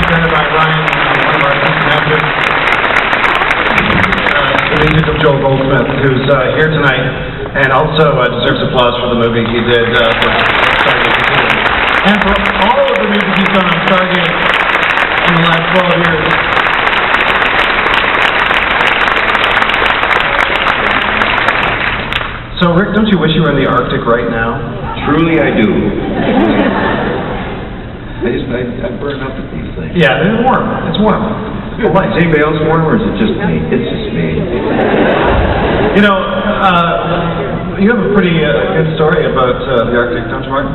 presented by Ryan, one of our assistant actors. The music of Joel Goldsmith, who's here tonight, and also deserves applause for the movie he did for Stargate. And for all of the music he's done on Stargate in the last 12 years. So, Rick, don't you wish you were in the Arctic right now? Truly, I do. I burn up at these things. Yeah, it's warm. It's warm. Well, why, is anybody else warm, or is it just me? It's just me. You know, you have a pretty good story about the Arctic, don't you, Martin?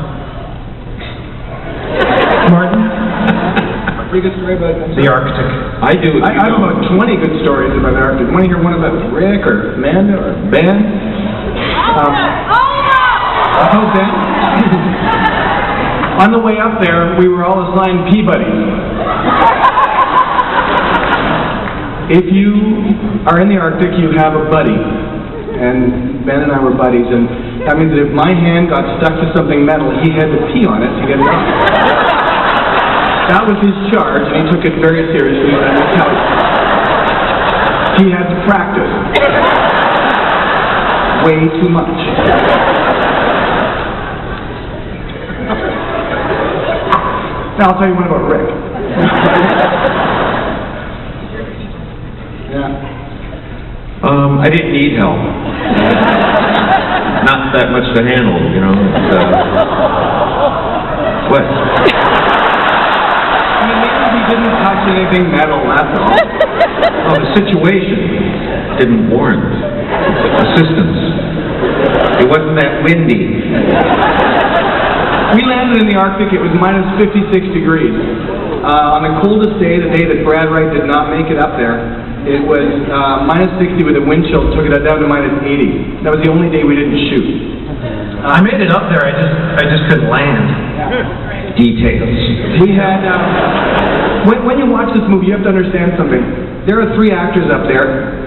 Martin? A pretty good story about the Arctic. I do. I have about 20 good stories about the Arctic. Want to hear one about Rick or Amanda or Ben? Oh, Ben? On the way up there, we were all assigned Peabodies. If you are in the Arctic, you have a buddy. And Ben and I were buddies, and that means that if my hand got stuck to something metal, he had to pee on it to get it off. That was his charge, and he took it very seriously, and I will tell you. He had to practice. Way too much. Now I'll tell you one about Rick. Yeah. I didn't need help. Not that much to handle, you know. What? I mean, maybe he didn't touch anything metal, that's all. Oh, the situation didn't warrant assistance. It wasn't that windy. We landed in the Arctic, it was minus 56 degrees. On the coldest day, the day that Brad Wright did not make it up there, it was minus 60 with a wind chill, took it down to minus 80. That was the only day we didn't shoot. I made it up there, I just couldn't land. Details. We had, when you watch this movie, you have to understand something. There are 3 actors up there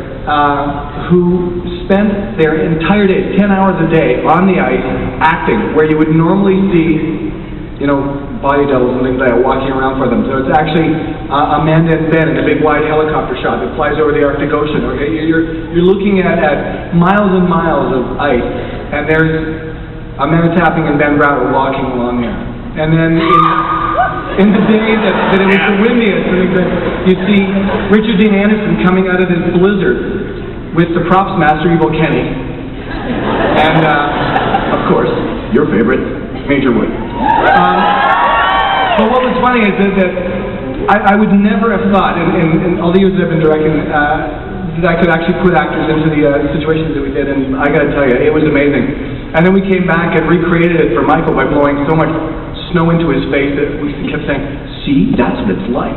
who spent their entire days, 10 hours a day, on the ice, acting, where you would normally see, you know, body doubles and things like that walking around for them. So it's actually Amanda and Ben in a big wide helicopter shot that flies over the Arctic Ocean. Okay? You're looking at miles and miles of ice, and there's Amanda Tapping and Ben Browder walking along there. And then in the day that it was the windiest, you'd see Richard Dean Anderson coming out of his blizzard with the props master, Evil Kenny, and of course, your favorite, Major Wood. But what was funny is that I would never have thought, in all the years that I've been directing, that I could actually put actors into the situations that we did, and I got to tell you, it was amazing. And then we came back and recreated it for Michael by blowing so much snow into his face that we kept saying, "See, that's what it's like."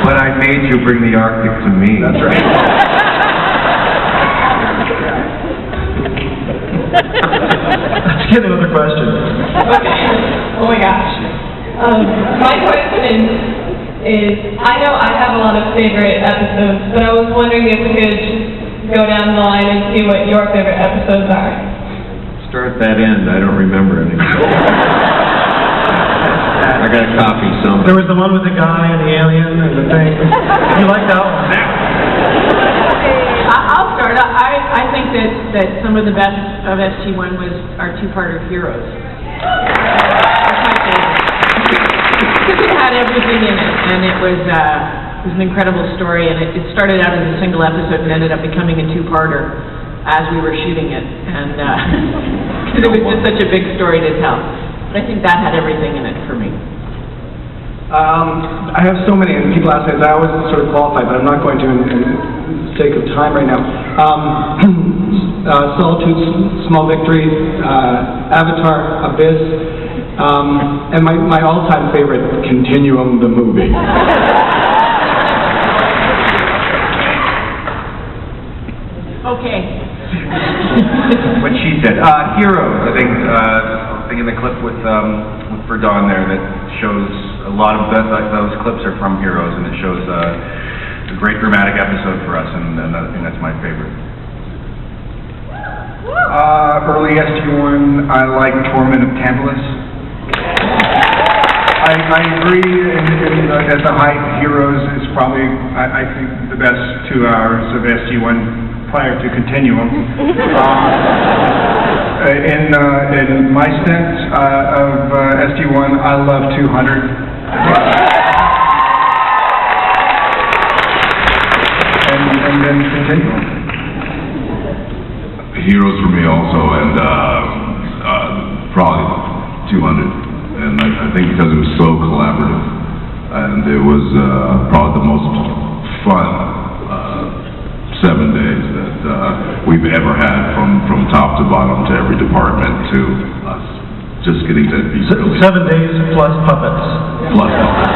But I made you bring the Arctic to me. That's right. Let's get another question. Okay. Oh my gosh. My question is, I know I have a lot of favorite episodes, but I was wondering if we could go down the line and see what your favorite episodes are. Start that end. I don't remember any. I got a copy somewhere. There was the one with the guy and the alien and the thing. You like that one? I'll start. I think that some of the best of SG-1 was our 2-parter Heroes. That's my favorite. Because it had everything in it, and it was an incredible story, and it started out as a single episode and ended up becoming a 2-parter as we were shooting it, and because it was just such a big story to tell. But I think that had everything in it for me. I have so many, and people ask me, I always sort of qualify, but I'm not going to in the sake of time right now. Solitude, Small Victories, Avatar, Abyss, and my all-time favorite, Continuum, the movie. Okay. What she said. Heroes. I think thinking the clip with Verdon there that shows a lot of those clips are from Heroes, and it shows a great dramatic episode for us, and I think that's my favorite. Early SG-1, I like Torment of Tantalus. I agree, at the height, Heroes is probably, I think, the best 2 hours of SG-1 prior to Continuum. In my sense of SG-1, I love 200. And then Continuum. Heroes for me also, and probably 200. And I think because it was so collaborative, and it was probably the most fun 7 days that we've ever had, from top to bottom, to every department, to us just getting to be 7 days plus puppets. plus puppets.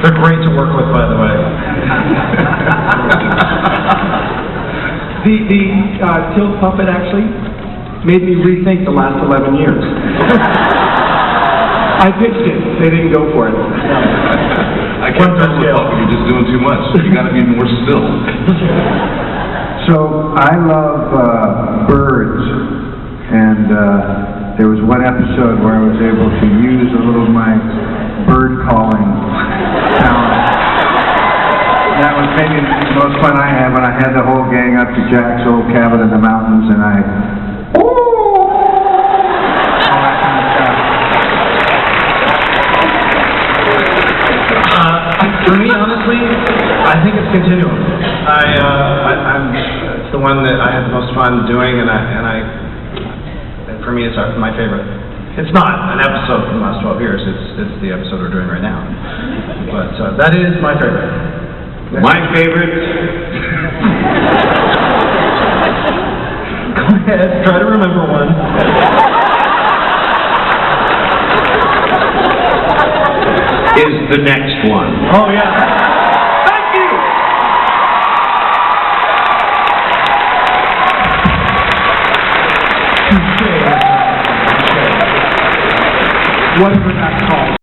They're great to work with, by the way. The tilt puppet actually made me rethink the last 11 years. I pitched it, they didn't go for it. I can't tell you, you're just doing too much. You got to be more still. So, I love birds, and there was one episode where I was able to use a little of my bird calling talent. That was maybe the most fun I had when I had the whole gang up to Jack's old cabin in the mountains, and For me, honestly, I think it's Continuum. It's the one that I had the most fun doing, and for me, it's my favorite. It's not an episode from the last 12 years. It's the episode we're doing right now. But that is my favorite. My favorite, Go ahead, try to remember one. is the next one. Oh yeah. Thank you! Whatever that's called.